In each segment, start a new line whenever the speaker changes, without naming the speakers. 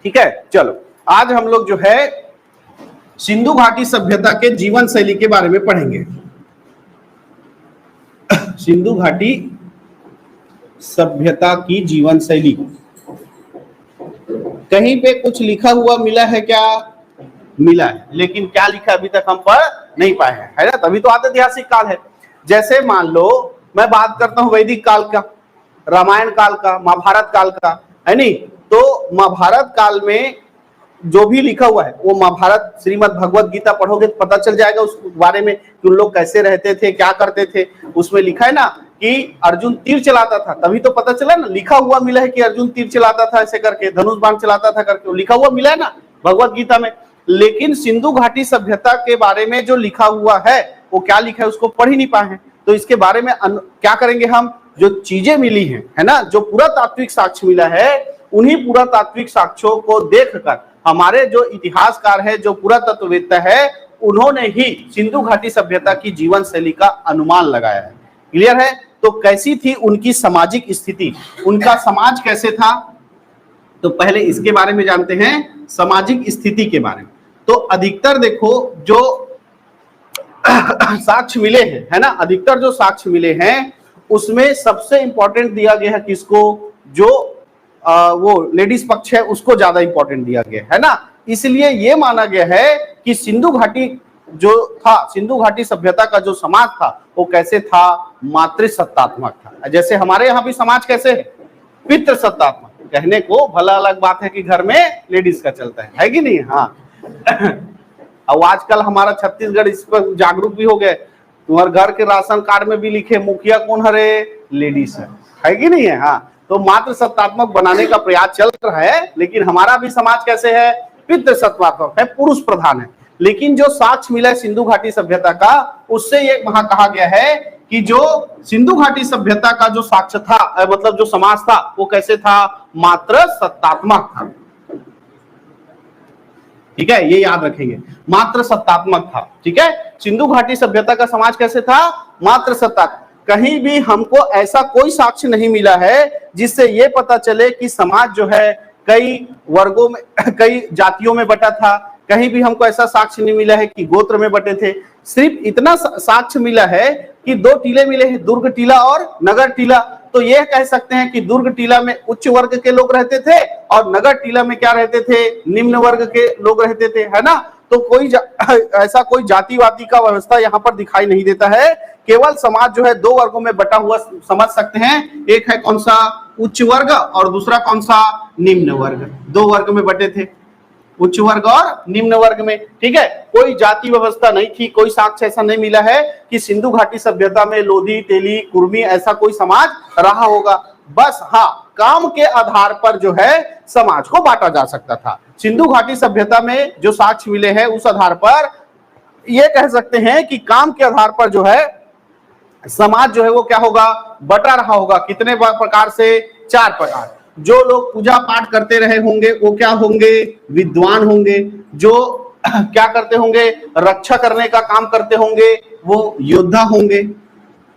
ठीक है, चलो आज हम लोग जो है सिंधु घाटी सभ्यता के जीवन शैली के बारे में पढ़ेंगे। सिंधु घाटी सभ्यता की जीवन शैली, कहीं पे कुछ लिखा हुआ मिला है क्या? मिला है, लेकिन क्या लिखा अभी तक हम पढ़ नहीं पाए हैं, है ना? तभी तो ऐतिहासिक काल है। जैसे मान लो मैं बात करता हूं वैदिक काल का, रामायण काल का, महाभारत काल का, है नहीं? तो महाभारत काल में जो भी लिखा हुआ है वो महाभारत श्रीमद् भगवत गीता पढ़ोगे तो पता चल जाएगा उस बारे में कि उन लोग कैसे रहते थे, क्या करते थे। उसमें लिखा है ना कि अर्जुन तीर चलाता था, तभी तो पता चला ना, लिखा हुआ मिला है कि अर्जुन तीर चलाता था ऐसे करके, धनुष बाण चलाता था करके, लिखा हुआ मिला है ना भगवत गीता में। लेकिन सिंधु घाटी सभ्यता के बारे में जो लिखा हुआ है वो क्या लिखा है उसको पढ़ ही नहीं पाए हैं। तो इसके बारे में क्या करेंगे हम, जो चीजें मिली हैं, है ना, जो पुरातात्विक साक्ष्य मिला है, उन्हीं पुरातात्विक साक्ष्यों को देखकर हमारे जो इतिहासकार है, जो पुरातत्ववेत्ता है, उन्होंने ही सिंधु घाटी सभ्यता की जीवन शैली का अनुमान लगाया है। क्लियर है? तो कैसी थी उनकी सामाजिक स्थिति, उनका समाज कैसे था, तो पहले इसके बारे में जानते हैं, सामाजिक स्थिति के बारे में। तो अधिकतर देखो जो साक्ष्य मिले हैं, है ना, अधिकतर जो साक्ष्य मिले हैं उसमें सबसे इंपॉर्टेंट दिया गया है किसको, जो वो लेडीज पक्ष है उसको ज्यादा इंपॉर्टेंट दिया गया है ना। इसलिए ये माना गया है कि सिंधु घाटी जो था, सिंधु घाटी सभ्यता का जो समाज था वो कैसे था, मातृसत्तात्मक था। जैसे हमारे यहाँ भी समाज कैसे है, पितृसत्तात्मक। कहने को भला अलग बात है कि घर में लेडीज का चलता है कि नहीं? हाँ अब आजकल हमारा छत्तीसगढ़ इस पर जागरूक भी हो गए, तुम्हारे घर के राशन कार्ड में भी लिखे मुखिया कौन हरे, लेडीज है कि नहीं है? हाँ, तो मात्र सत्तात्मक बनाने का प्रयास चल रहा है, लेकिन हमारा भी समाज कैसे है, पितृसत्तात्मक है, पुरुष प्रधान है। लेकिन जो साक्ष्य मिला है सिंधु घाटी सभ्यता का, उससे ये वहां कहा गया है कि जो सिंधु घाटी सभ्यता का जो साक्ष्य था, मतलब जो समाज था, वो कैसे था, मात्र सत्तात्मक था। ठीक है, ये याद रखेंगे, मात्र सत्तात्मक था। ठीक है, सिंधु घाटी सभ्यता का समाज कैसे था, मात्र सत्तात्मक। कहीं भी हमको ऐसा कोई साक्ष्य नहीं मिला है जिससे ये पता चले कि समाज जो है कई वर्गों में, कई जातियों में बटा था। कहीं भी हमको ऐसा साक्ष्य नहीं मिला है कि गोत्र में बटे थे। सिर्फ इतना साक्ष्य मिला है कि दो टीले मिले हैं, दुर्ग टीला और नगर टीला। तो यह कह सकते हैं कि दुर्ग टीला में उच्च वर्ग के लोग रहते थे और नगर टीला में क्या रहते थे, निम्न वर्ग के लोग रहते थे, है ना। तो कोई ऐसा कोई जातिवादी का व्यवस्था यहाँ पर दिखाई नहीं देता है। केवल समाज जो है दो वर्गों में बटा हुआ समझ सकते हैं, एक है कौन सा, उच्च वर्ग, और दूसरा कौन सा, निम्न वर्ग। दो वर्ग में बटे थे, उच्च वर्ग और निम्न वर्ग में। ठीक है, कोई जाति व्यवस्था नहीं थी। कोई साक्ष्य ऐसा नहीं मिला है कि सिंधु घाटी सभ्यता में लोधी, तेली, कुर्मी ऐसा कोई समाज रहा होगा। बस हाँ, काम के आधार पर जो है समाज को बांटा जा सकता था। सिंधु घाटी सभ्यता में जो साक्ष्य मिले हैं उस आधार पर यह कह सकते हैं कि काम के आधार पर जो है समाज जो है वो क्या होगा, बटा रहा होगा। कितने प्रकार से, 4 प्रकार। जो लोग पूजा पाठ करते रहे होंगे वो क्या होंगे, विद्वान होंगे। जो क्या करते होंगे, रक्षा करने का काम करते होंगे वो योद्धा होंगे।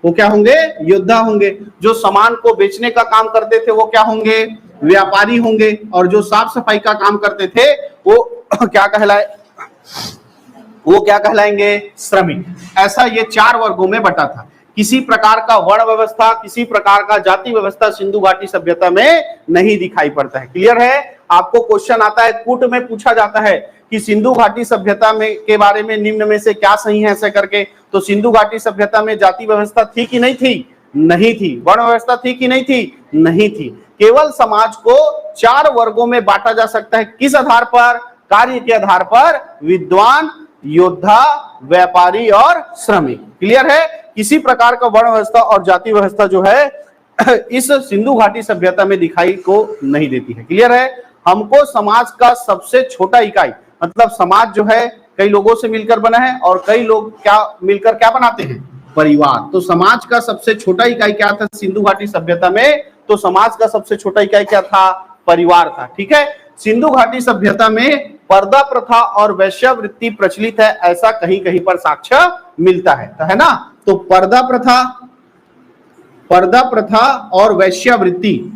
वो क्या होंगे, योद्धा होंगे। जो सामान को बेचने का काम करते थे वो क्या होंगे, व्यापारी होंगे। और जो साफ सफाई का काम करते थे वो क्या कहलाएंगे, श्रमिक। ऐसा ये 4 वर्गों में बटा था। किसी प्रकार का वर्ण व्यवस्था, किसी प्रकार का जाति व्यवस्था सिंधु घाटी सभ्यता में नहीं दिखाई पड़ता है। क्लियर है? आपको क्वेश्चन आता है, कूट में पूछा जाता है कि सिंधु घाटी सभ्यता में के बारे में निम्न में से क्या सही है, ऐसे करके। तो सिंधु घाटी सभ्यता में जाति व्यवस्था थी कि नहीं थी? नहीं थी। वर्ण व्यवस्था थी कि नहीं थी? नहीं थी। केवल समाज को 4 वर्गों में बांटा जा सकता है। किस आधार पर? कार्य के आधार पर, विद्वान, योद्धा, व्यापारी और श्रमिक। क्लियर है? किसी प्रकार का वर्ण व्यवस्था और जाति व्यवस्था जो है इस सिंधु घाटी सभ्यता में दिखाई को नहीं देती है। क्लियर है? हमको समाज का सबसे छोटा इकाई, मतलब समाज जो है कई लोगों से मिलकर बना है और कई लोग क्या मिलकर क्या बनाते हैं, परिवार। तो समाज का सबसे छोटा इकाई क्या था सिंधु घाटी सभ्यता में? तो समाज का सबसे छोटा इकाई क्या था? परिवार था। ठीक है, सिंधु घाटी सभ्यता में पर्दा प्रथा और वैश्यावृत्ति प्रचलित है, ऐसा कहीं कहीं पर साक्ष्य मिलता है ना। तो पर्दा प्रथा और वैश्यावृत्ति,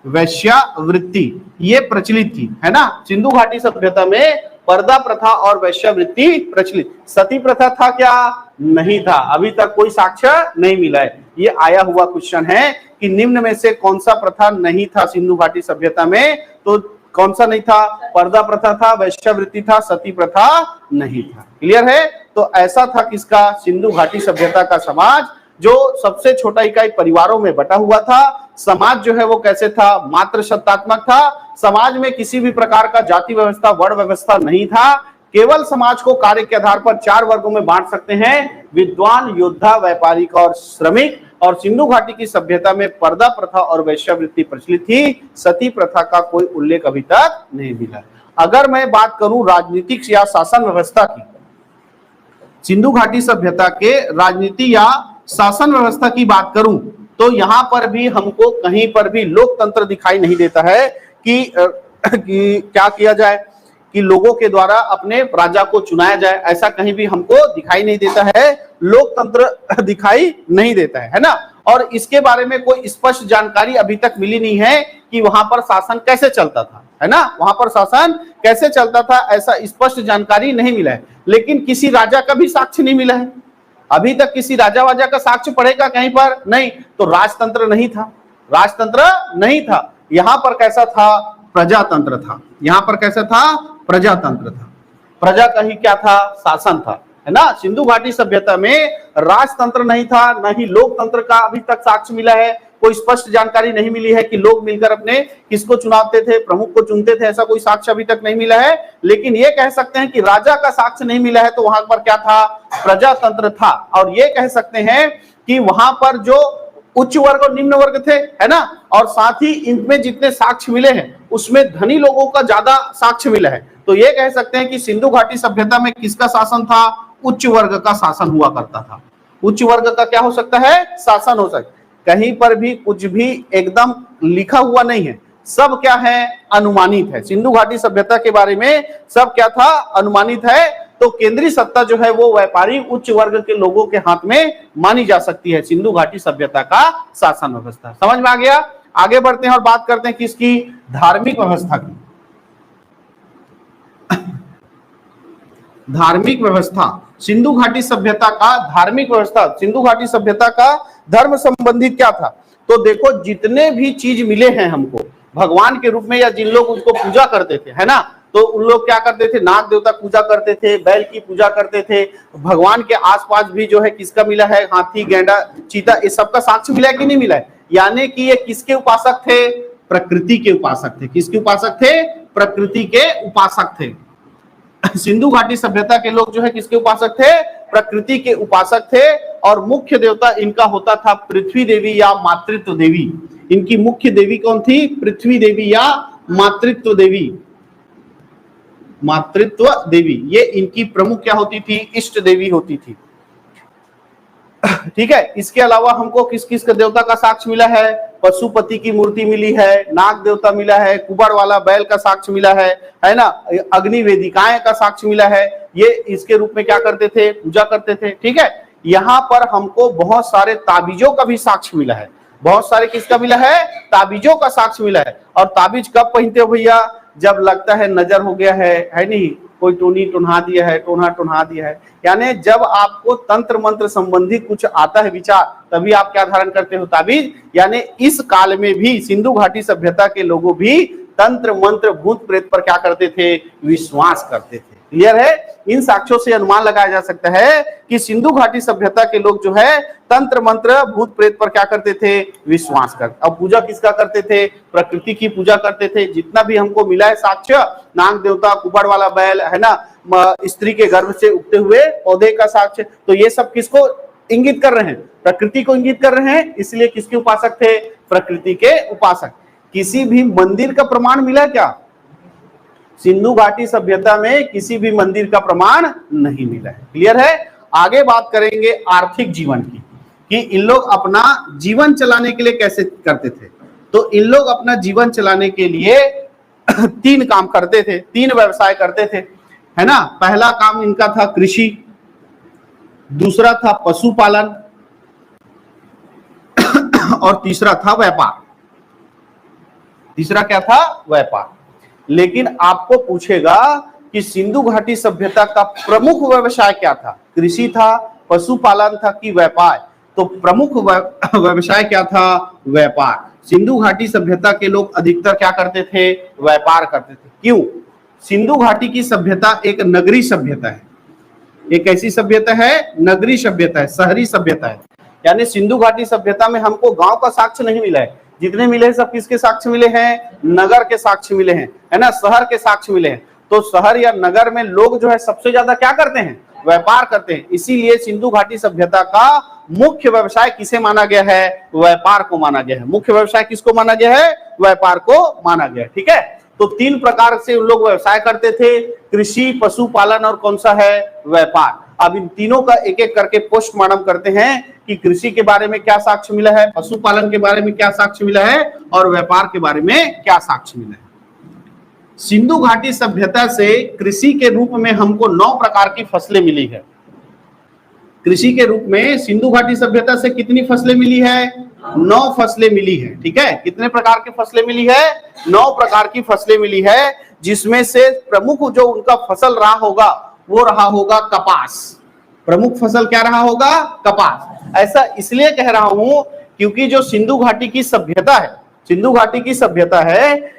वैश्यावृत्ति ये प्रचलित थी, है ना। सिंधु घाटी सभ्यता में पर्दा प्रथा और वैश्यावृत्ति प्रचलित। सती प्रथा था क्या? नहीं था, अभी तक कोई साक्ष्य नहीं मिला है। ये आया हुआ क्वेश्चन है कि निम्न में से कौन सा प्रथा नहीं था सिंधु घाटी सभ्यता में, तो कौन सा नहीं था? पर्दा प्रथा था, वैश्यावृत्ति था, सती प्रथा नहीं था। क्लियर है? तो ऐसा था किसका? सिंधु घाटी सभ्यता का समाज, जो सबसे छोटा इकाई परिवारों में बटा हुआ था। समाज जो है वो कैसे था? मात्र सत्तात्मक था। समाज में किसी भी प्रकार का जाति व्यवस्था, वर्ण व्यवस्था नहीं था। केवल समाज को कार्य के आधार पर 4 वर्गों में बांट सकते हैं: विद्वान, योद्धा, व्यापारिक और श्रमिक। और सिंधु घाटी की सभ्यता में पर्दा प्रथा और वैश्यावृत्ति प्रचलित थी। सती प्रथा का कोई उल्लेख अभी तक नहीं मिला। अगर मैं बात करूं राजनीतिक या शासन व्यवस्था की, सिंधु घाटी सभ्यता के राजनीति या शासन व्यवस्था की बात करूं तो यहां पर भी हमको कहीं पर भी लोकतंत्र दिखाई नहीं देता है कि क्या किया जाए कि लोगों के द्वारा अपने राजा को चुनाया जाए, ऐसा कहीं भी हमको दिखाई नहीं देता है। लोकतंत्र दिखाई नहीं देता है ना। और इसके बारे में कोई स्पष्ट जानकारी अभी तक मिली नहीं है कि वहां पर शासन कैसे चलता था, है ना। वहां पर शासन कैसे चलता था ऐसा स्पष्ट जानकारी नहीं मिला है। लेकिन किसी राजा का भी साक्ष्य नहीं मिला है अभी तक। किसी राजा वाजा का साक्ष्य पड़ेगा कहीं पर? नहीं। तो राजतंत्र नहीं था, राजतंत्र नहीं था। यहां पर कैसा था? प्रजातंत्र था। यहां पर कैसा था? प्रजातंत्र था। प्रजा का ही क्या था? शासन था, है ना। सिंधु घाटी सभ्यता में राजतंत्र नहीं था, न ही लोकतंत्र का अभी तक साक्ष्य मिला है। कोई स्पष्ट जानकारी नहीं मिली है कि लोग मिलकर अपने किसको चुनावते थे, प्रमुख को चुनते थे, ऐसा कोई साक्ष्य अभी तक नहीं मिला है। लेकिन ये कह सकते हैं कि राजा का साक्ष्य नहीं मिला है, तो वहां पर क्या था? प्रजातंत्र था। और ये कह सकते हैं कि वहां पर जो उच्च वर्ग और निम्न वर्ग थे, है ना। और साथ ही इनमें जितने साक्ष्य मिले हैं उसमें धनी लोगों का ज्यादा साक्ष्य मिला है। तो ये कह सकते हैं कि सिंधु घाटी सभ्यता में किसका शासन था? उच्च वर्ग का शासन हुआ करता था। उच्च वर्ग का क्या हो सकता है? शासन हो सकता है। कहीं पर भी कुछ भी एकदम लिखा हुआ नहीं है, सब क्या है? अनुमानित है। सिंधु घाटी सभ्यता के बारे में सब क्या था? अनुमानित है। तो केंद्रीय सत्ता जो है वो व्यापारी उच्च वर्ग के लोगों के हाथ में मानी जा सकती है सिंधु घाटी सभ्यता का शासन व्यवस्था। समझ में आ गया? आगे बढ़ते हैं और बात करते हैं किसकी? धार्मिक व्यवस्था की। धार्मिक व्यवस्था, सिंधु घाटी सभ्यता का धार्मिक व्यवस्था, सिंधु घाटी सभ्यता का धर्म संबंधित क्या था? तो देखो, जितने भी चीज मिले हैं हमको भगवान के रूप में, या जिन लोग उसको पूजा करते थे, है ना, तो उन लोग क्या करते थे? नाग देवता पूजा करते थे, बैल की पूजा करते थे। भगवान के आसपास भी जो है किसका मिला है? हाथी, गैंडा, चीता, इस सबका साक्ष्य मिला है कि नहीं मिला है? यानी कि ये किसके उपासक थे? प्रकृति के उपासक थे। किसके उपासक थे? प्रकृति के उपासक थे। सिंधु घाटी सभ्यता के लोग जो है किसके उपासक थे? प्रकृति के उपासक थे। और मुख्य देवता इनका होता था पृथ्वी देवी या मातृत्व देवी। इनकी मुख्य देवी कौन थी? पृथ्वी देवी या मातृत्व देवी। मातृत्व देवी ये इनकी प्रमुख क्या होती थी? इष्ट देवी होती थी। ठीक है। इसके अलावा हमको किस किस का देवता का साक्ष्य मिला है? पशुपति की मूर्ति मिली है, नाग देवता मिला है, कुबर वाला बैल का साक्ष्य मिला है ना। अग्नि वेदिकाएं का साक्ष्य मिला है। ये इसके रूप में क्या करते थे? पूजा करते थे। ठीक है। यहाँ पर हमको बहुत सारे ताबीजों का भी साक्ष्य मिला है। बहुत सारे किसका मिला है? ताबीजों का साक्ष्य मिला है। और ताबीज कब पहनते हो भैया? जब लगता है नजर हो गया है नहीं, कोई टोनी टुन्हा दिया है, टोना टुन्हा दिया है, यानी जब आपको तंत्र मंत्र संबंधी कुछ आता है विचार, तभी आप क्या धारण करते हो? ताबीज। यानी इस काल में भी सिंधु घाटी सभ्यता के लोगों भी तंत्र मंत्र भूत प्रेत पर क्या करते थे? विश्वास करते थे। क्लियर है? इन साक्ष्यों से अनुमान लगाया जा सकता है कि सिंधु घाटी सभ्यता के लोग जो है तंत्र मंत्र भूत प्रेत पर क्या करते थे? विश्वास करते। अब पूजा किसका करते थे? प्रकृति की पूजा करते थे। जितना भी हमको मिला है साक्ष्य, नाग देवता, कुबड़ वाला बैल, है ना, स्त्री के गर्भ से उगते हुए पौधे का साक्ष्य, तो ये सब किसको इंगित कर रहे हैं? प्रकृति को इंगित कर रहे हैं। इसलिए किसके उपासक थे? प्रकृति के उपासक। किसी भी मंदिर का प्रमाण मिला क्या? सिंधु घाटी सभ्यता में किसी भी मंदिर का प्रमाण नहीं मिला है। क्लियर है? आगे बात करेंगे आर्थिक जीवन की, कि इन लोग अपना जीवन चलाने के लिए कैसे करते थे। तो इन लोग अपना जीवन चलाने के लिए 3 काम करते थे, 3 व्यवसाय करते थे, है ना। पहला काम इनका था कृषि, दूसरा था पशुपालन और तीसरा था व्यापार। तीसरा क्या था? व्यापार। लेकिन आपको पूछेगा कि सिंधु घाटी सभ्यता का प्रमुख व्यवसाय क्या था? कृषि था, पशुपालन था कि व्यापार? तो प्रमुख व्यवसाय क्या था? व्यापार। सिंधु घाटी सभ्यता के लोग अधिकतर क्या करते थे? व्यापार करते थे। क्यों? सिंधु घाटी की सभ्यता एक नगरीय सभ्यता है। एक ऐसी सभ्यता है, नगरीय सभ्यता है, शहरी सभ्यता है। यानी सिंधु घाटी सभ्यता में हमको गांव का साक्ष्य नहीं मिला है। जितने मिले हैं सब किसके साक्ष्य मिले हैं? नगर के साक्ष्य मिले हैं, है ना, शहर के साक्ष्य मिले हैं। तो शहर या नगर में लोग जो है सबसे ज्यादा क्या करते हैं? व्यापार करते हैं। इसीलिए सिंधु घाटी सभ्यता का मुख्य व्यवसाय किसे माना गया है? व्यापार को माना गया है। मुख्य व्यवसाय किसको माना गया है? व्यापार को माना गया है। ठीक है, तो 3 प्रकार से उन लोग व्यवसाय करते थे, कृषि, पशुपालन और कौन सा है? व्यापार। अब इन तीनों का एक एक करके पोस्टमार्टम करते हैं कि कृषि के बारे में क्या साक्ष्य मिला है, पशुपालन के बारे में क्या साक्ष्य मिला है और व्यापार के बारे में क्या साक्ष्य मिला है। सिंधु घाटी सभ्यता से कृषि के रूप में हमको 9 प्रकार की फसलें मिली है। कृषि के रूप में सिंधु घाटी सभ्यता से कितनी फसलें मिली है? 9 फसलें मिली है। ठीक है, कितने प्रकार की फसलें मिली है? 9 प्रकार की फसलें मिली है, जिसमें से प्रमुख जो उनका फसल रहा होगा वो रहा होगा कपास। प्रमुख फसल क्या रहा होगा? कपास। ऐसा इसलिए कह रहा हूं क्योंकि जो सिंधु घाटी की सभ्यता है, सिंधु घाटी की सभ्यता है,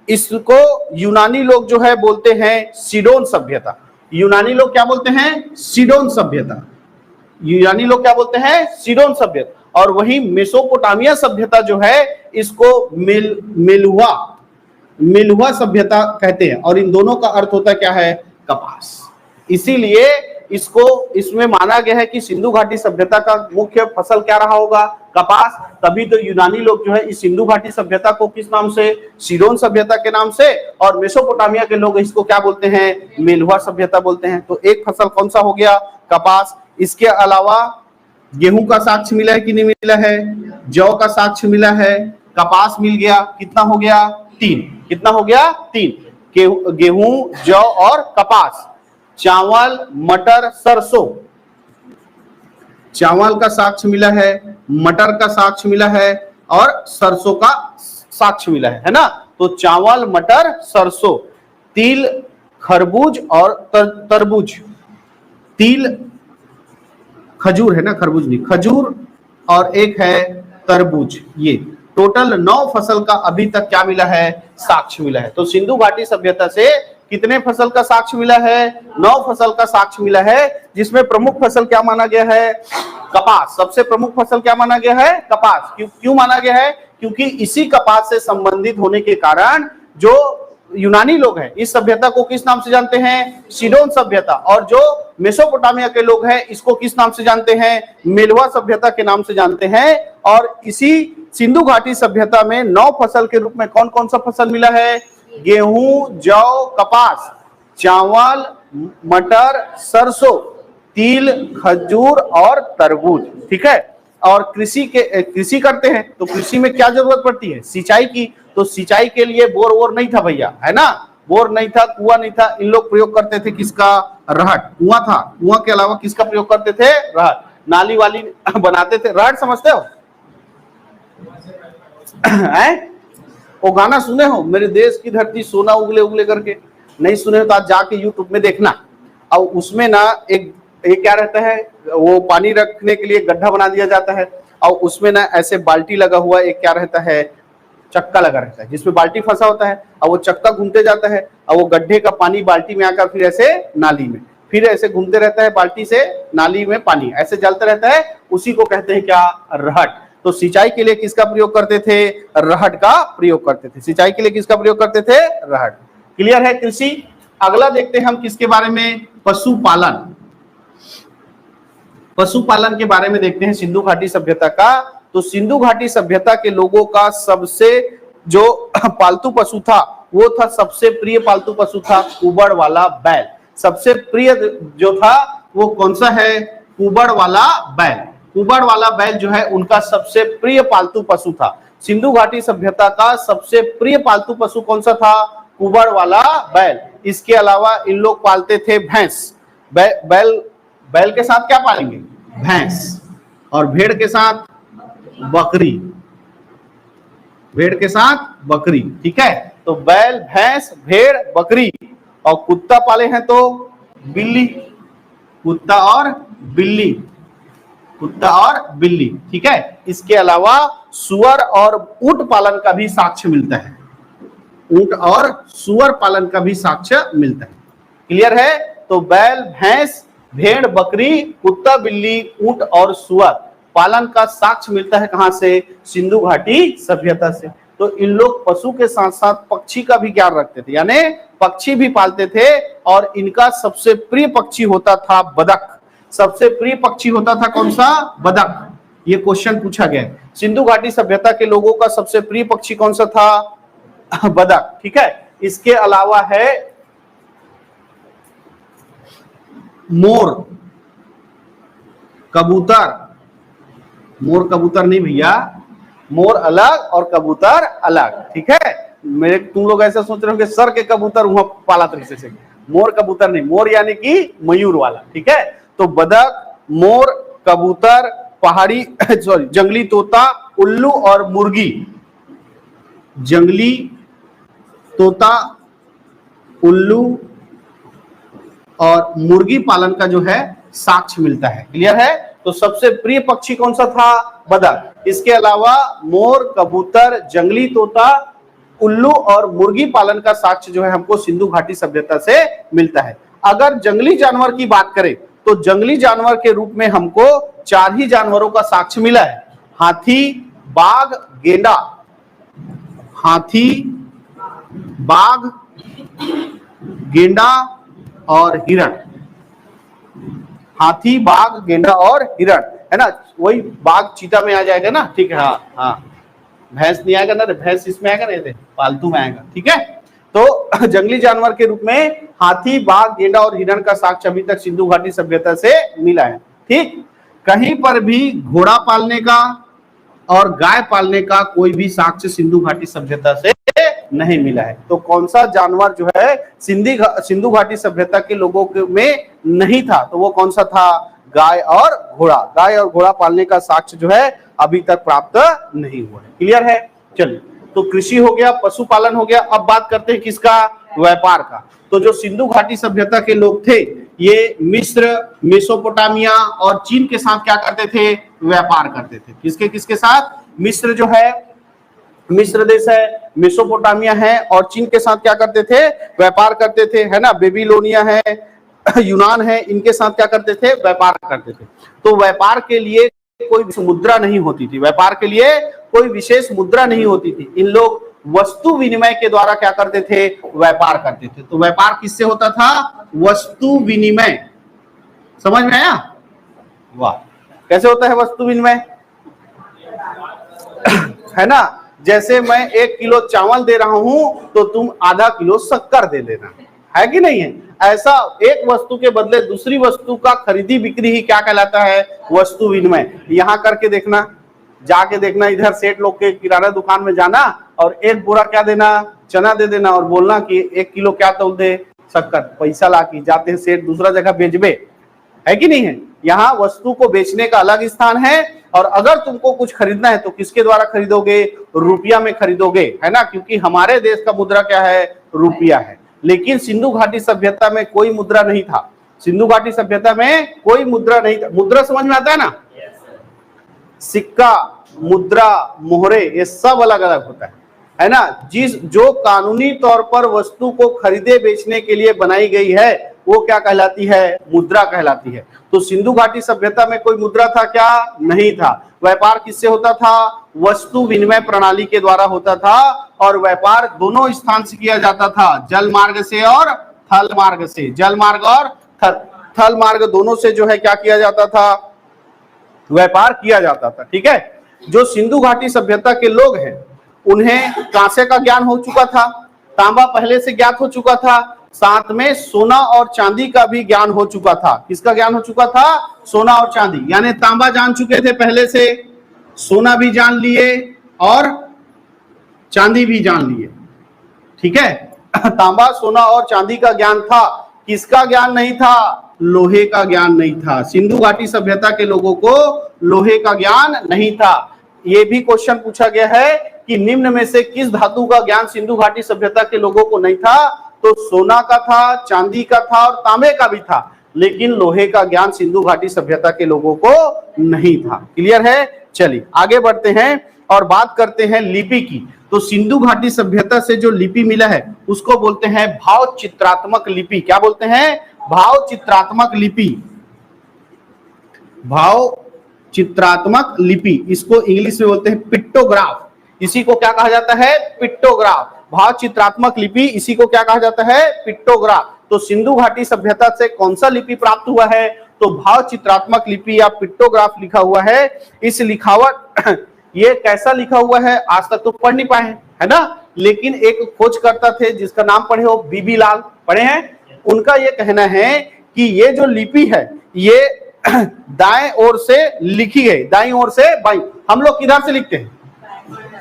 इसको यूनानी लोग जो है बोलते हैं सीडोन सभ्यता। यूनानी लोग क्या बोलते हैं? सीडोन सभ्यता। यूनानी लोग क्या बोलते हैं? सीडोन सभ्यता। और वही मेसोपोटामिया सभ्यता जो है इसको मेलुहा सभ्यता कहते हैं। और इन दोनों का अर्थ होता क्या है? कपास। इसीलिए इसको इसमें माना गया है कि सिंधु घाटी सभ्यता का मुख्य फसल क्या रहा होगा? कपास। तभी तो यूनानी लोग जो है इस सिंधु घाटी सभ्यता को किस नाम से? सीडोन सभ्यता के नाम से। और मेसोपोटामिया के लोग इसको क्या बोलते हैं? मेलुहा सभ्यता बोलते हैं। तो एक फसल कौन सा हो गया? कपास। इसके अलावा गेहूं का साक्ष्य मिला है कि नहीं मिला है? जौ का साक्ष्य मिला है, कपास मिल गया। कितना हो गया? 3। कितना हो गया? 3। गेहूं, जौ और कपास। चावल, मटर, सरसों। चावल का साक्ष्य मिला है, मटर का साक्ष्य मिला है और सरसों का साक्ष्य मिला है ना। तो चावल, मटर, सरसों। तिल, खरबूज और तरबूज। तिल, खजूर है ना, खरबूज नहीं, खजूर और एक है तरबूज। ये टोटल 9 फसल का अभी तक क्या मिला है? साक्ष्य मिला है। तो सिंधु घाटी सभ्यता से कितने फसल का साक्ष्य मिला है? 9 फसल का साक्ष्य मिला है, जिसमें प्रमुख फसल क्या माना गया है? कपास। सबसे प्रमुख फसल क्या माना गया है? कपास। क्यों माना गया है? क्योंकि इसी कपास से संबंधित होने के कारण जो यूनानी लोग हैं इस सभ्यता को किस नाम से जानते हैं? सीडोन सभ्यता। और जो मेसोपोटामिया के लोग हैं इसको किस नाम से जानते हैं? मेलुहा सभ्यता के नाम से जानते हैं। और इसी सिंधु घाटी सभ्यता में 9 फसल के रूप में कौन कौन सा फसल मिला है? गेहूं, जौ, कपास, चावल, मटर, सरसों, तिल, खजूर और तरबूज। ठीक है, और कृषि करते हैं तो कृषि में क्या जरूरत पड़ती है? सिंचाई की। तो सिंचाई के लिए बोर नहीं था भैया, है ना, बोर नहीं था, कुआं नहीं था। इन लोग प्रयोग करते थे किसका? रहट। कुआं था, कुआं के अलावा किसका प्रयोग करते थे? रहट। नाली वाली बनाते थे। रहट समझते हो? वो गाना सुने हो, मेरे देश की धरती सोना उगले उगले करके? नहीं सुने हो तो आज जाके यूट्यूब में देखना। और उसमें ना एक क्या रहता है, वो पानी रखने के लिए गड्ढा बना दिया जाता है और उसमें ना ऐसे बाल्टी लगा हुआ एक क्या रहता है? चक्का लगा रहता है, जिसमें बाल्टी फंसा होता है और वो चक्का घूमते जाता है और वो गड्ढे का पानी बाल्टी में आकर फिर ऐसे नाली में, फिर ऐसे घूमते रहता है, बाल्टी से नाली में पानी ऐसे जलता रहता है। उसी को कहते हैं क्या? रहट। तो सिंचाई के लिए किसका प्रयोग करते थे? रहट का प्रयोग करते थे। सिंचाई के लिए किसका प्रयोग करते थे? रहट। क्लियर है कृषि? अगला देखते हैं हम किसके बारे में? पशुपालन। पशुपालन के बारे में देखते हैं सिंधु घाटी सभ्यता का। तो सिंधु घाटी सभ्यता के लोगों का सबसे जो पालतू पशु था वो था, सबसे प्रिय पालतू पशु था कुबड़ वाला बैल। सबसे प्रिय जो था वो कौन सा है? कुबड़ वाला बैल। कुबड़ वाला बैल जो है उनका सबसे प्रिय पालतू पशु था। सिंधु घाटी सभ्यता का सबसे प्रिय पालतू पशु कौन सा था? कुबड़ वाला बैल। इसके अलावा इन लोग पालते थे भैंस। बैल के साथ क्या पालेंगे? भैंस। और भेड़ के साथ बकरी। भेड़ के साथ बकरी, ठीक है। तो बैल, भैंस, भेड़, बकरी, और कुत्ता पाले हैं तो बिल्ली, कुत्ता और बिल्ली, कुत्ता और बिल्ली, ठीक है। इसके अलावा सुअर और ऊंट पालन का भी साक्ष्य मिलता है, ऊंट और सुअर पालन का भी साक्ष्य मिलता है। क्लियर है? तो बैल, भैंस, भेड़, बकरी, कुत्ता, बिल्ली, ऊंट और सुअर पालन का साक्ष्य मिलता है कहां से? सिंधु घाटी सभ्यता से। तो इन लोग पशु के साथ साथ पक्षी का भी ज्ञान रखते थे, यानी पक्षी भी पालते थे, और इनका सबसे प्रिय पक्षी होता था बतख। सबसे प्रिय पक्षी होता था कौन सा? बतख। ये क्वेश्चन पूछा गया है। सिंधु घाटी सभ्यता के लोगों का सबसे प्रिय पक्षी कौन सा था? बतख, ठीक है। इसके अलावा है मोर, कबूतर। मोर कबूतर नहीं भैया, मोर अलग और कबूतर अलग, ठीक है। मेरे तुम लोग ऐसा सोच रहे हो कि सर के कबूतर वहां पाला तरीके से, मोर कबूतर नहीं, मोर यानी कि मयूर वाला, ठीक है। तो बतख, मोर, कबूतर, पहाड़ी सॉरी जंगली तोता, उल्लू और मुर्गी। जंगली तोता, उल्लू और मुर्गी पालन का जो है साक्ष्य मिलता है। क्लियर है? तो सबसे प्रिय पक्षी कौन सा था? बतख। इसके अलावा मोर, कबूतर, जंगली तोता, उल्लू और मुर्गी पालन का साक्ष्य जो है हमको सिंधु घाटी सभ्यता से मिलता है। अगर जंगली जानवर की बात करें तो जंगली जानवर के रूप में हमको 4 ही जानवरों का साक्ष्य मिला है: हाथी, बाघ, गेंडा। हाथी, बाघ, गेंडा और हिरण। हाथी, बाघ, गेंडा और हिरण, है ना। वही बाघ चीता में आ जाएगा ना, ठीक है। हाँ हाँ, भैंस नहीं आएगा ना, भैंस इसमें आएगा ना, पालतू में आएगा, ठीक है। तो जंगली जानवर के रूप में हाथी, बाघ, गेंडा और हिरण का साक्ष्य अभी तक सिंधु घाटी सभ्यता से मिला है, ठीक। कहीं पर भी घोड़ा पालने का और गाय पालने का कोई भी साक्ष्य सिंधु घाटी सभ्यता से नहीं मिला है। तो कौन सा जानवर जो है सिंधु घाटी सभ्यता के लोगों में नहीं था? तो वो कौन सा था? गाय और घोड़ा। गाय और घोड़ा पालने का साक्ष्य जो है अभी तक प्राप्त नहीं हुआ है। क्लियर है? चलिए, तो कृषि हो गया, पशुपालन हो गया। अब बात करते हैं किसका? व्यापार का। तो जो सिंधु घाटी सभ्यता के लोग थे ये मिस्र, मेसोपोटामिया और चीन के साथ क्या करते थे? व्यापार करते थे। किसके किसके साथ? मिस्र जो है, मिस्र देश है, मेसोपोटामिया है, और चीन के साथ क्या करते थे? व्यापार करते थे, है ना। बेबीलोनिया है, यूनान है, इनके साथ क्या करते थे? व्यापार करते थे। तो व्यापार के लिए कोई मुद्रा नहीं होती थी, व्यापार के लिए कोई विशेष मुद्रा नहीं होती थी। इन लोग वस्तु विनिमय के द्वारा क्या करते थे? व्यापार करते थे। तो व्यापार किससे होता था? वस्तु विनिमय। समझ में आया? वाह, कैसे होता है वस्तु विनिमय? है ना, जैसे मैं 1 किलो चावल दे रहा हूं तो तुम आधा किलो शक्कर दे देना, है कि नहीं है? ऐसा एक वस्तु के बदले दूसरी वस्तु का खरीदी बिक्री ही क्या कहलाता है? वस्तु विनिमय। यहां करके देखना, जाके देखना, इधर सेठ लोग के किराना दुकान में जाना और एक बोरा क्या देना? चना दे देना, और बोलना कि 1 किलो क्या तोल दे? शक्कर। पैसा ला के जाते हैं सेठ दूसरा जगह बेचबे, है कि नहीं है? यहाँ वस्तु को बेचने का अलग स्थान है, और अगर तुमको कुछ खरीदना है तो किसके द्वारा खरीदोगे? रुपया में खरीदोगे, है ना, क्योंकि हमारे देश का मुद्रा क्या है? रुपया है। लेकिन सिंधु घाटी सभ्यता में कोई मुद्रा नहीं था। सिंधु घाटी सभ्यता में कोई मुद्रा नहीं था। मुद्रा समझ में आता है ना? सिक्का, मुद्रा, मोहरे, ये सब अलग अलग होता है ना। जो कानूनी तौर पर वस्तु को खरीदे बेचने के लिए बनाई गई है वो क्या कहलाती है? मुद्रा कहलाती है। तो सिंधु घाटी सभ्यता में कोई मुद्रा था क्या? नहीं था। व्यापार किससे होता था? वस्तु विनिमय प्रणाली के द्वारा होता था, और व्यापार दोनों स्थान से किया जाता था, जल मार्ग से और थल मार्ग से। जल मार्ग और थल मार्ग दोनों से जो है क्या किया जाता था? व्यापार किया जाता था, ठीक है। जो सिंधु घाटी सभ्यता के लोग हैं उन्हें कांसे का ज्ञान हो चुका था, तांबा पहले से ज्ञात हो चुका था, साथ में सोना और चांदी का भी ज्ञान हो चुका था। किसका ज्ञान हो चुका था? सोना और चांदी। यानी तांबा जान चुके थे पहले से, सोना भी जान लिए और चांदी भी जान लिए, ठीक है। तांबा, सोना और चांदी का ज्ञान था। किसका ज्ञान नहीं था? लोहे का ज्ञान नहीं था। सिंधु घाटी सभ्यता के लोगों को लोहे का ज्ञान नहीं था। ये भी क्वेश्चन पूछा गया है कि निम्न में से किस धातु का ज्ञान सिंधु घाटी सभ्यता के लोगों को नहीं था? तो सोना का था, चांदी का था और तांबे का भी था, लेकिन लोहे का ज्ञान सिंधु घाटी सभ्यता के लोगों को नहीं था। क्लियर है? चलिए आगे बढ़ते हैं और बात करते हैं लिपि की। तो सिंधु घाटी सभ्यता से जो लिपि मिला है उसको बोलते हैं भाव चित्रात्मक लिपि। क्या बोलते हैं? भाव चित्रात्मक लिपि। भाव चित्रात्मक लिपि, इसको इंग्लिश में बोलते हैं पिक्टोग्राफ। इसी को क्या कहा जाता है? पिक्टोग्राफ। भाव चित्रात्मक लिपि, इसी को क्या कहा जाता है? पिक्टोग्राफ। तो सिंधु घाटी सभ्यता से कौन सा लिपि प्राप्त हुआ है? तो भाव चित्रात्मक लिपि या पिक्टोग्राफ लिखा हुआ है। इस लिखावट ये कैसा लिखा हुआ है आज तक तो पढ़ नहीं पाए हैं, है ना, लेकिन एक खोजकर्ता थे जिसका नाम पढ़े हो, बीबी लाल, पढ़े हैं? उनका ये कहना है कि ये जो लिपि है ये दाएं ओर से लिखी गई, दाईं ओर से बाईं। हम लोग किधर से लिखते हैं?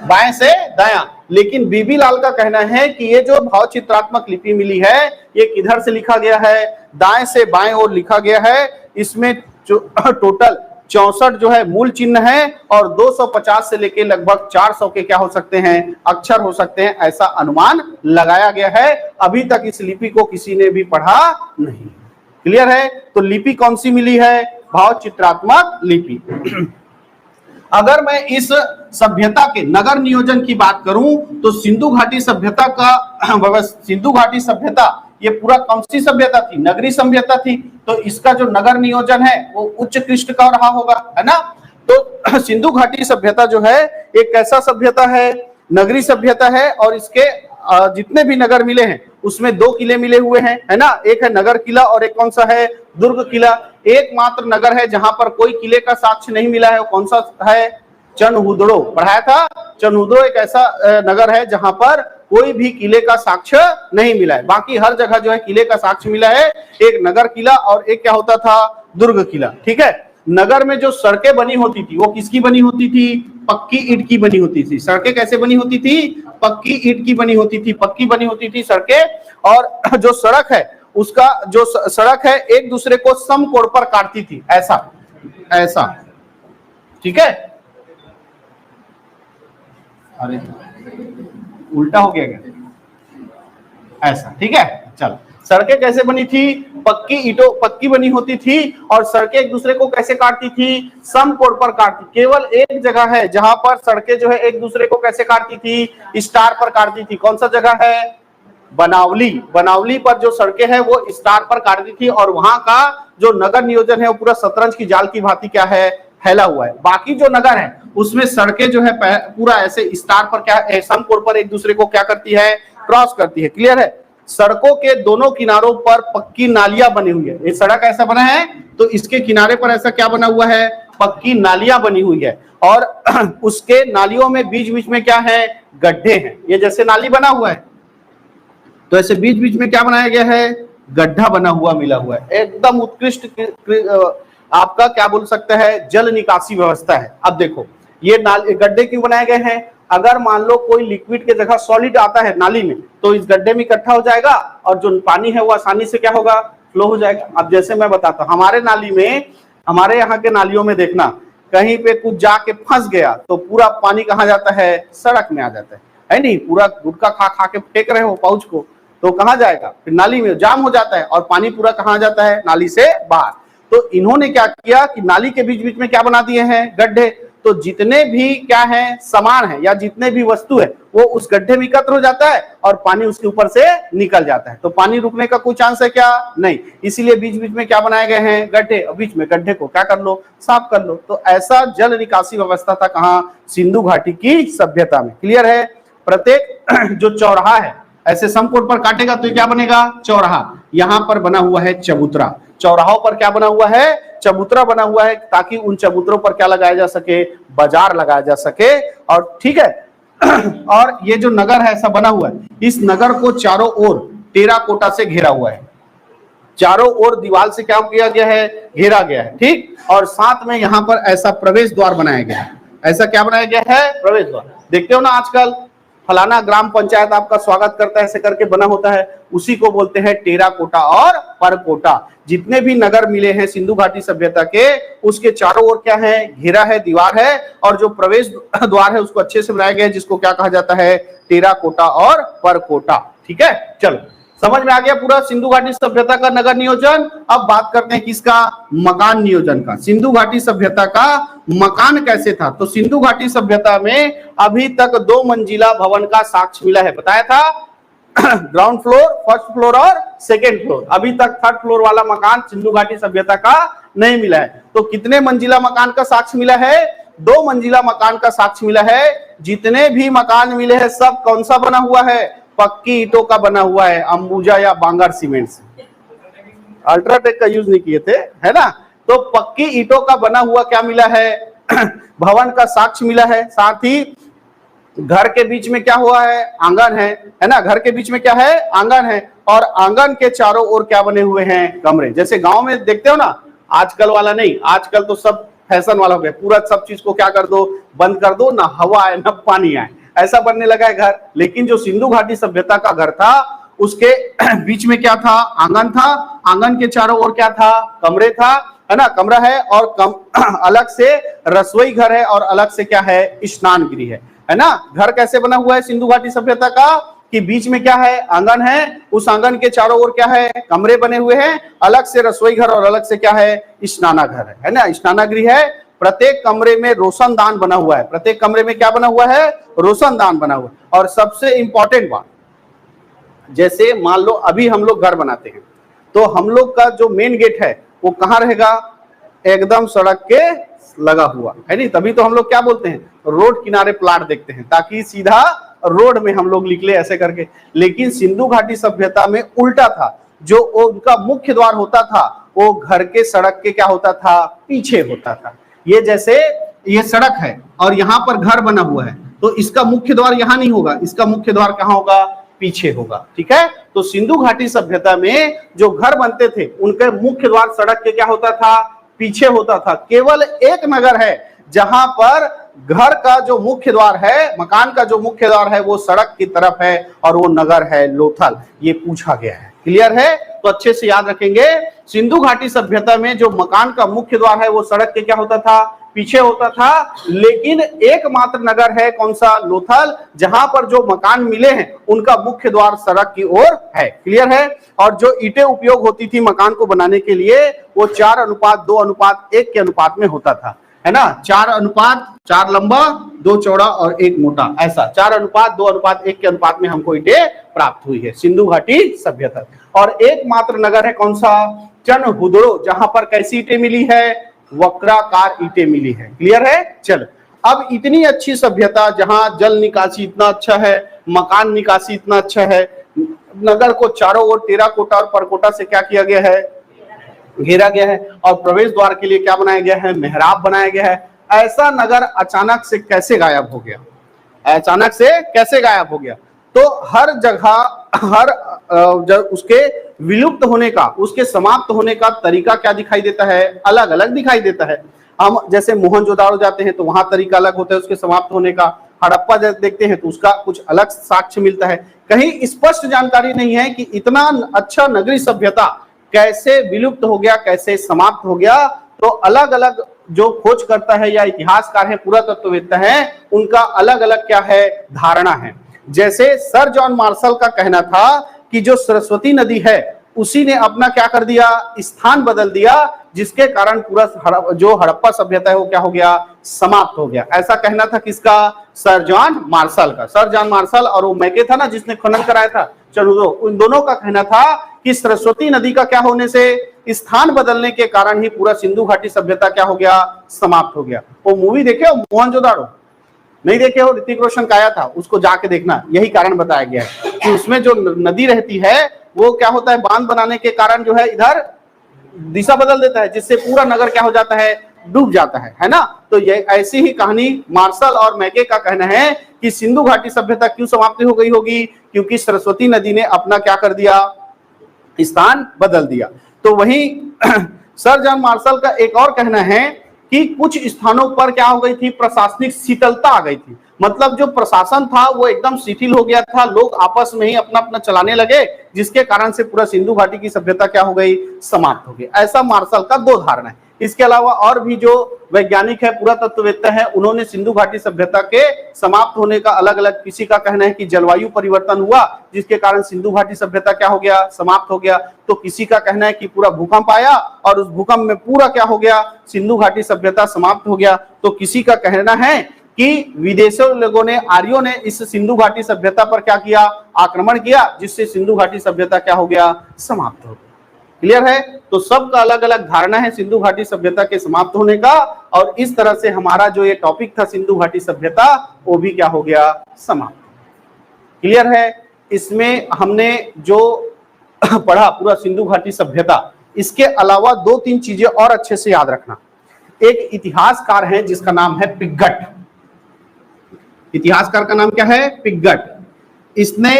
बाएं से दायां। लेकिन बीबी लाल का कहना है कि ये जो भाव चित्रात्मक लिपि मिली है ये किधर से लिखा गया है? दाएं से बाएं ओर लिखा गया है। इसमें जो टोटल 64 जो है मूल चिन्ह है और 250 से लेके लगभग 400 के क्या हो सकते हैं? अक्षर हो सकते हैं, ऐसा अनुमान लगाया गया है। अभी तक इस लिपि को किसी ने भी पढ़ा नहीं। क्लियर है? तो लिपि कौन सी मिली है? भाव चित्रात्मक लिपि। अगर मैं इस सभ्यता के नगर नियोजन की बात करूं तो सिंधु घाटी सभ्यता का सिंधु घाटी सभ्यता ये पूरा कौन सी सभ्यता थी? नगरी सभ्यता थी। तो इसका जो नगर नियोजन है वो उच्च कृष्ट का रहा होगा, है ना। तो सिंधु घाटी सभ्यता जो है एक कैसा सभ्यता है? नगरी सभ्यता है और इसके जितने भी नगर मिले हैं उसमें 2 किले मिले हुए हैं, है ना। एक है नगर किला और एक कौन सा है? दुर्ग किला। एकमात्र नगर है जहां पर कोई किले का साक्ष्य नहीं मिला है, वो कौन सा है? चनहुदड़ो। पढ़ाया था? चनहुदड़ो एक ऐसा नगर है जहां पर कोई भी किले का साक्ष्य नहीं मिला है। बाकी हर जगह जो है किले का साक्ष्य मिला है। एक नगर किला और एक क्या होता था? दुर्ग किला। ठीक है। नगर में जो सड़कें बनी होती थी वो किसकी बनी होती थी? पक्की ईंट की बनी होती थी। सड़कें कैसे बनी होती थी? पक्की ईंट की बनी होती थी, पक्की बनी होती थी सड़कें। और जो सड़क है उसका जो सड़क है एक दूसरे को समकोण पर काटती थी, ऐसा ऐसा। ठीक है। अरे उल्टा हो गया क्या? ऐसा। ठीक है। चलो, सड़कें कैसे बनी थी? पक्की बनी होती थी और सड़कें एक दूसरे को कैसे काटती थी? समकोण पर काटती। केवल एक जगह है जहां पर सड़कें जो है एक दूसरे को कैसे काटती थी? स्टार पर काटती थी। कौन सा जगह है? बनावली। बनावली पर जो सड़कें हैं वो स्टार पर काटती थी और वहां का जो नगर नियोजन है वो पूरा शतरंज की जाल की भांति क्या है? फैला हुआ है। बाकी जो नगर है उसमें सड़कें जो है पूरा ऐसे स्टार पर क्या समकोण पर एक दूसरे को क्या करती है? क्रॉस करती है। क्लियर है? सड़कों के दोनों किनारों पर पक्की नालियां बनी हुई है। ये सड़क ऐसा बना है तो इसके किनारे पर ऐसा क्या बना हुआ है? पक्की नालियां बनी हुई है और उसके नालियों में बीच बीच में क्या है? गड्ढे हैं। ये जैसे नाली बना हुआ है तो ऐसे बीच बीच में क्या बनाया गया है? गड्ढा बना हुआ मिला हुआ है। एकदम उत्कृष्ट आपका क्या बोल सकते हैं? जल निकासी व्यवस्था है। अब देखो ये गड्ढे क्यों बनाए गए हैं? अगर मान लो कोई लिक्विड के जगह सॉलिड आता है नाली में तो इस गड्ढे में इकट्ठा हो जाएगा और जो पानी है वो आसानी से क्या होगा? फ्लो हो जाएगा। अब जैसे मैं बताता हूँ, हमारे नाली में, हमारे यहाँ के नालियों में देखना, कहीं पे कुछ जाके फंस गया तो पूरा पानी कहाँ जाता है? सड़क में आ जाता है नहीं? पूरा गुटखा खा खा के फेंक रहे हो पाउच को तो कहाँ जाएगा? फिर नाली में जाम हो जाता है और पानी पूरा कहाँ जाता है? नाली से बाहर। तो इन्होंने क्या किया कि नाली के बीच बीच में क्या बना दिए हैं? गड्ढे। तो जितने भी क्या है सामान है या जितने भी वस्तु है वो उस गड्ढे में एकत्र हो जाता है और पानी उसके ऊपर से निकल जाता है। तो पानी रुकने का कोई चांस है क्या? नहीं। इसीलिए बीच बीच में क्या बनाए गए हैं? गड्ढे। और बीच में गड्ढे को क्या कर लो? साफ कर लो। तो ऐसा जल निकासी व्यवस्था था कहाँ? सिंधु घाटी की सभ्यता में। क्लियर है? प्रत्येक जो चौराहा है ऐसे समकोण पर काटेगा तो क्या बनेगा? चौराहा। यहाँ पर बना हुआ है चबूतरा। चौराहों पर क्या बना हुआ है? चबूतरा बना हुआ है ताकि उन चबूतरों पर क्या लगाया जा सके? बाजार लगाया जा सके। और ठीक है और ये जो नगर है ऐसा बना हुआ है, इस नगर को चारों ओर टेराकोटा से घेरा हुआ है। चारों ओर दीवार से क्या किया गया है? घेरा गया है। ठीक। और साथ में यहाँ पर ऐसा प्रवेश द्वार बनाया गया है। ऐसा क्या बनाया गया है? प्रवेश द्वार। देखते हो ना आजकल फलाना ग्राम पंचायत आपका स्वागत करता है, ऐसे करके बना होता है, उसी को बोलते हैं टेराकोटा और परकोटा। जितने भी नगर मिले हैं सिंधु घाटी सभ्यता के, उसके चारों ओर क्या है, घेरा है, दीवार है, और जो प्रवेश द्वार है उसको अच्छे से बनाया गया है, जिसको क्या कहा जाता है, टेराकोटा और परकोटा। ठीक है, चलो समझ में आ गया पूरा सिंधु घाटी सभ्यता का नगर नियोजन। अब बात करते हैं किसका, मकान नियोजन का। सिंधु घाटी सभ्यता का मकान कैसे था? तो सिंधु घाटी सभ्यता में अभी तक 2 मंजिला भवन का साक्ष्य मिला है, बताया था ग्राउंड फ्लोर, फर्स्ट फ्लोर और सेकेंड फ्लोर। अभी तक थर्ड फ्लोर वाला मकान सिंधु घाटी सभ्यता का नहीं मिला है। तो कितने मंजिला मकान का साक्ष्य मिला है? 2 मंजिला मकान का साक्ष्य मिला है। जितने भी मकान मिले हैं सब कौन सा बना हुआ है? पक्की ईंटों का बना हुआ है, अंबुजा या बांगर सीमेंट से, अल्ट्राटेक का यूज नहीं किए थे, है ना। तो पक्की ईंटों का बना हुआ क्या मिला है भवन का साक्ष्य मिला है। साथ ही घर के बीच में क्या हुआ है, आंगन है ना, घर के बीच में क्या है, आंगन है, और आंगन के चारों ओर क्या बने हुए हैं, कमरे। जैसे गांव में देखते हो ना, आजकल वाला नहीं, आजकल तो सब फैशन वाला हो गया, पूरा सब चीज को क्या कर दो, बंद कर दो, ना हवा आए ना पानी आए, ऐसा बनने लगा है घर। लेकिन जो सिंधु घाटी सभ्यता का घर था, उसके बीच में क्या था, आंगन था, आंगन के चारों ओर क्या था, कमरे था, है ना, कमरा है, और अलग से रसोई घर है, और अलग से क्या है, स्नान गृह है ना। घर कैसे बना हुआ है सिंधु घाटी सभ्यता का, कि बीच में क्या है, आंगन है, उस आंगन के चारों ओर क्या है, कमरे बने हुए हैं, अलग से रसोई घर और अलग से क्या है, स्नानाघर है ना, स्नानागृह है। प्रत्येक कमरे में रोशनदान बना हुआ है, प्रत्येक कमरे में क्या बना हुआ है, रोशनदान बना हुआ है। और सबसे इंपॉर्टेंट बात, जैसे मान लो अभी हम लोग घर बनाते हैं, तो हम लोग का जो मेन गेट है वो कहाँ रहेगा, एकदम सड़क के लगा हुआ है नहीं, तभी तो हम लोग क्या बोलते हैं, रोड किनारे प्लाट देखते हैं, ताकि सीधा रोड में हम लोग निकले ऐसे करके। लेकिन सिंधु घाटी सभ्यता में उल्टा था, जो उनका मुख्य द्वार होता था वो घर के सड़क के क्या होता था, पीछे होता था। ये जैसे ये सड़क है और यहाँ पर घर बना हुआ है, तो इसका मुख्य द्वार यहाँ नहीं होगा, इसका मुख्य द्वार कहाँ होगा, पीछे होगा। ठीक है, तो सिंधु घाटी सभ्यता में जो घर बनते थे उनके मुख्य द्वार सड़क के क्या होता था, पीछे होता था। केवल एक नगर है जहां पर घर का जो मुख्य द्वार है, मकान का जो मुख्य द्वार है वो सड़क की तरफ है, और वो नगर है लोथल। ये पूछा गया है, क्लियर है, तो अच्छे से याद रखेंगे। सिंधु घाटी सभ्यता में जो मकान का मुख्य द्वार है वो सड़क के क्या होता था, पीछे होता था। लेकिन एकमात्र नगर है कौन सा, लोथल, जहां पर जो मकान मिले हैं उनका मुख्य द्वार सड़क की ओर है, क्लियर है। और जो ईंटें उपयोग होती थी मकान को बनाने के लिए वो 4:2:1 के अनुपात में होता था, है ना। 4:4 लंबा, 2 चौड़ा और 1 मोटा, ऐसा 4:2:1 के अनुपात में हमको ईंटें प्राप्त हुई है सिंधु घाटी सभ्यता। और एकमात्र नगर है कौन सा, चनहुदड़ो, जहां पर कैसी ईंटें मिली है, वक्राकार ईंटें मिली है, क्लियर है। चल, अब इतनी अच्छी सभ्यता जहां जल निकासी इतना अच्छा है, मकान निकासी इतना अच्छा है, नगर को चारों ओर टेराकोटा और परकोटा से क्या किया गया है, घेरा गया है, और प्रवेश द्वार के लिए क्या बनाया गया है, मेहराब बनाया गया है। ऐसा नगर अचानक से कैसे गायब हो गया, अचानक से कैसे गायब हो गया? तो हर जगह उसके विलुप्त होने का, उसके समाप्त होने का तरीका क्या दिखाई देता है, अलग अलग दिखाई देता है। हम जैसे मोहनजोदाड़ो जाते हैं तो वहां तरीका अलग होता है उसके समाप्त होने का, हड़प्पा देखते हैं तो उसका कुछ अलग साक्ष्य मिलता है। कहीं स्पष्ट जानकारी नहीं है कि इतना अच्छा नगरीय सभ्यता कैसे विलुप्त हो गया, कैसे समाप्त हो गया। तो अलग अलग जो खोज करता है या इतिहासकार है, पुरातत्ववेत्ता है, उनका अलग अलग क्या है, धारणा है। जैसे सर जॉन मार्शल का कहना था कि जो सरस्वती नदी है उसी ने अपना क्या कर दिया, स्थान बदल दिया, जिसके कारण पूरा जो हड़प्पा सभ्यता है वो क्या हो गया, समाप्त हो गया। ऐसा कहना था किसका, सर जॉन मार्शल का। सर जॉन मार्शल और वो मैके था ना जिसने खनन कराया था, चलो उन दोनों का कहना था कि सरस्वती नदी का क्या होने से, स्थान बदलने के कारण ही पूरा सिंधु घाटी सभ्यता क्या हो गया, समाप्त हो गया। वो मूवी देखे हो मोहनजोदाड़ो, नहीं देखे हो, ऋतिक रोशन का आया था, उसको जाके देखना। यही कारण बताया गया है कि उसमें जो नदी रहती है वो क्या होता है, बांध बनाने के कारण जो है इधर दिशा बदल देता है, जिससे पूरा नगर क्या हो जाता है, डूब जाता है ना। तो ये ऐसी ही कहानी मार्शल और मैके का कहना है कि सिंधु घाटी सभ्यता क्यों समाप्ति हो गई होगी, क्योंकि सरस्वती नदी ने अपना क्या कर दिया, स्थान बदल दिया। तो वहीं सर जॉन मार्शल का एक और कहना है कि कुछ स्थानों पर क्या हो गई थी, प्रशासनिक शीतलता आ गई थी। मतलब जो प्रशासन था वो एकदम शिथिल हो गया था, लोग आपस में ही अपना अपना चलाने लगे, जिसके कारण से पूरा सिंधु घाटी की सभ्यता क्या हो गई, समाप्त हो गई। ऐसा मार्शल का दो धारणा है। इसके अलावा और भी जो वैज्ञानिक है, पुरातत्ववेत्ता है, उन्होंने सिंधु घाटी सभ्यता के समाप्त होने का अलग अलग, किसी का कहना है कि जलवायु परिवर्तन हुआ जिसके कारण सिंधु घाटी सभ्यता क्या हो गया, समाप्त हो गया। तो किसी का कहना है कि पूरा भूकंप आया और उस भूकंप में पूरा क्या हो गया, सिंधु घाटी सभ्यता समाप्त हो गया। तो किसी का कहना है कि विदेशों लोगों ने, आर्यों ने इस सिंधु घाटी सभ्यता पर क्या किया, आक्रमण किया, जिससे सिंधु घाटी सभ्यता क्या हो गया, समाप्त हो गया। क्लियर है? तो सबका अलग अलग धारणा है सिंधु घाटी सभ्यता के समाप्त होने का, और इस तरह से हमारा जो ये टॉपिक था सिंधु घाटी सभ्यता, वो भी क्या हो गया, समाप्त। क्लियर है? इसमें हमने जो पढ़ा पूरा सिंधु घाटी सभ्यता, इसके अलावा दो तीन चीजें और अच्छे से याद रखना। एक इतिहासकार है जिसका नाम है पिग्गट। इतिहासकार का नाम क्या है, पिग्गट। इसने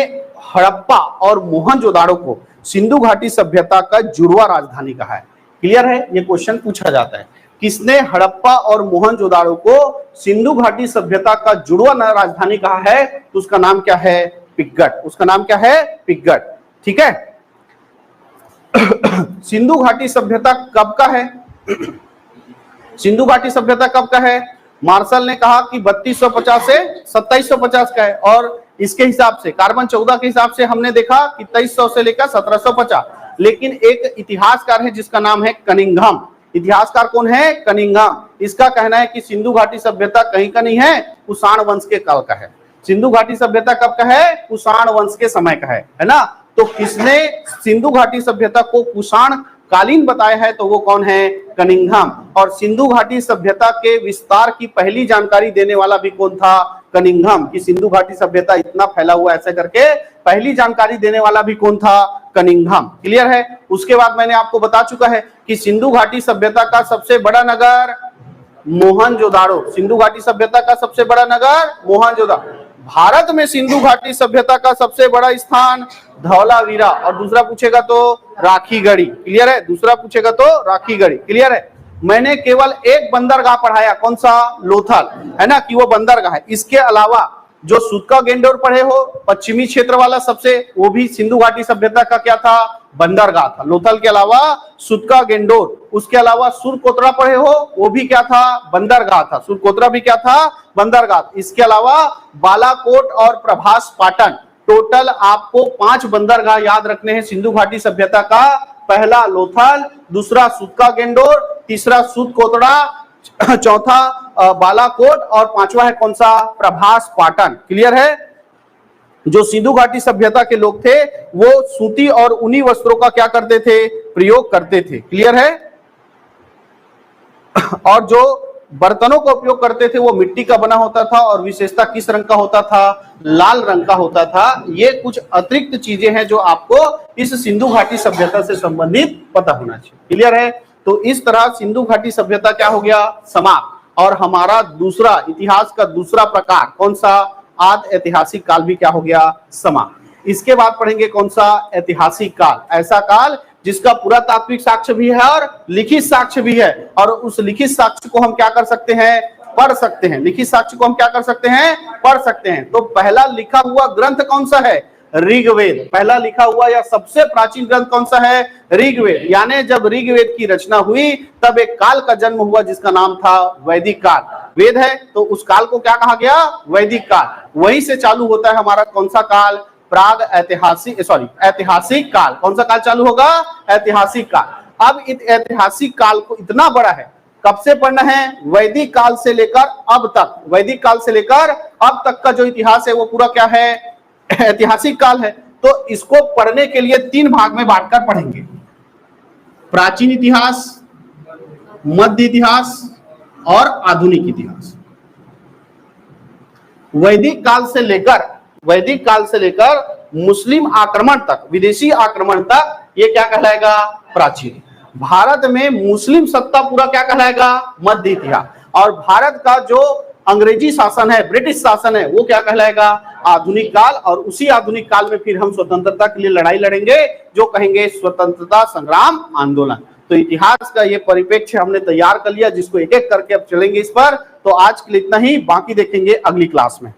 हड़प्पा और मोहनजोदाड़ो को सिंधु घाटी सभ्यता का जुड़वा राजधानी कहा है। क्लियर है? ये क्वेश्चन पूछा जाता है, किसने हड़प्पा और मोहनजोदाड़ो को सिंधु घाटी सभ्यता का जुड़वा राजधानी कहा है? तो उसका नाम क्या है, पिग्गट। उसका नाम क्या है, पिग्गट। ठीक है? सिंधु घाटी सभ्यता कब का है? सिंधु घाटी सभ्यता कब का है? मार्शल ने कहा कि 3250 से 2750 का है, और इसके हिसाब से कार्बन 14 के हिसाब से हमने देखा कि 2300 से लेकर 1750। लेकिन एक इतिहासकार है जिसका नाम है कनिंघम। इतिहासकार कौन है, कनिंघम। इसका कहना है कि सिंधु घाटी सभ्यता कहीं का नहीं है, कुषाण वंश के काल का है। सिंधु घाटी सभ्यता कब का है, कुषाण वंश के समय का है ना। तो किसने सिंधु घाटी सभ्यता को कुषाण कालीन बताया है, तो वो कौन है, कनिंघम। और सिंधु घाटी सभ्यता के विस्तार की पहली जानकारी देने वाला भी कौन था, कनिंघम। कि सिंधु घाटी सभ्यता इतना फैला हुआ ऐसे करके पहली जानकारी देने वाला भी कौन था, कनिंघम। क्लियर है? उसके बाद मैंने आपको बता चुका है कि सिंधु घाटी सभ्यता का सबसे बड़ा नगर मोहनजोदाड़ो। सिंधु घाटी सभ्यता का सबसे बड़ा नगर मोहनजोदाड़ो। भारत में सिंधु घाटी सभ्यता का सबसे बड़ा स्थान धौलावीरा, और दूसरा पूछेगा तो राखीगढ़ी। क्लियर है? दूसरा पूछेगा तो राखीगढ़ी। क्लियर है? मैंने केवल एक बंदरगाह पढ़ाया, कौन सा, लोथल, है ना, कि वो बंदरगाह है। इसके अलावा जो सूतका गेंडोर पढ़े हो, पश्चिमी क्षेत्र वाला सबसे, वो भी सिंधु घाटी सभ्यता का क्या था, बंदरगाह था। लोथल के अलावा सूतका गेंडोर, उसके अलावा सुरकोतरा पढ़े हो, वो भी क्या था, बंदरगाह था। सुरकोतरा भी क्या था, बंदरगाह। इसके अलावा बालाकोट और प्रभास पाटन, टोटल आपको 5 बंदरगाह याद रखने हैं सिंधु घाटी सभ्यता का। पहला लोथल, दूसरा सूतका गेंडोर, तीसरा सुरकोतरा, चौथा बालाकोट, और पांचवा है कौन सा, प्रभास पाटन। क्लियर है? जो सिंधु घाटी सभ्यता के लोग थे वो सूती और ऊनी वस्त्रों का क्या करते थे, प्रयोग करते थे। क्लियर है? और जो बर्तनों का उपयोग करते थे वो मिट्टी का बना होता था, और विशेषता किस रंग का होता था, लाल रंग का होता था। ये कुछ अतिरिक्त चीजें हैं जो आपको इस सिंधु घाटी सभ्यता से संबंधित पता होना चाहिए। क्लियर है? तो इस तरह सिंधु घाटी सभ्यता क्या हो गया, समाप्त। और हमारा दूसरा इतिहास का दूसरा प्रकार कौन सा, आद ऐतिहासिक काल भी क्या हो गया, समाप्त। इसके बाद पढ़ेंगे कौन सा, ऐतिहासिक काल। ऐसा काल जिसका पूरा तात्विक साक्ष्य भी है और लिखित साक्ष्य भी है, और उस लिखित साक्ष्य को हम क्या कर सकते हैं, पढ़ सकते हैं। लिखित साक्ष्य को हम क्या कर सकते हैं, पढ़ सकते हैं। तो पहला लिखा हुआ ग्रंथ कौन सा है, ऋग्वेद। पहला लिखा हुआ या सबसे प्राचीन ग्रंथ कौन सा है, ऋग्वेद। यानी जब ऋग्वेद की रचना हुई तब एक काल का जन्म हुआ जिसका नाम था वैदिक काल। वेद है तो उस काल को क्या कहा गया, वैदिक काल। वहीं से चालू होता है हमारा कौन सा काल, प्राग ऐतिहासिक, ऐतिहासिक काल। कौन सा काल चालू होगा, ऐतिहासिक काल। अब इस ऐतिहासिक काल को इतना बड़ा है, कब से पढ़ना है, वैदिक काल से लेकर अब तक। वैदिक काल से लेकर अब तक का जो इतिहास है वो पूरा क्या है, ऐतिहासिक काल है। तो इसको पढ़ने के लिए 3 भाग में बांटकर पढ़ेंगे, प्राचीन इतिहास, मध्य इतिहास और आधुनिक इतिहास। वैदिक काल से लेकर मुस्लिम आक्रमण तक, विदेशी आक्रमण तक, ये क्या कहलाएगा, प्राचीन। भारत में मुस्लिम सत्ता पूरा क्या कहलाएगा, मध्य इतिहास। और भारत का जो अंग्रेजी शासन है, ब्रिटिश शासन है, वो क्या कहलाएगा, आधुनिक काल। और उसी आधुनिक काल में फिर हम स्वतंत्रता के लिए लड़ाई लड़ेंगे, जो कहेंगे स्वतंत्रता संग्राम आंदोलन। तो इतिहास का ये परिप्रेक्ष्य हमने तैयार कर लिया, जिसको एक एक करके अब चलेंगे इस पर। तो आज के लिए इतना ही, बाकी देखेंगे अगली क्लास में।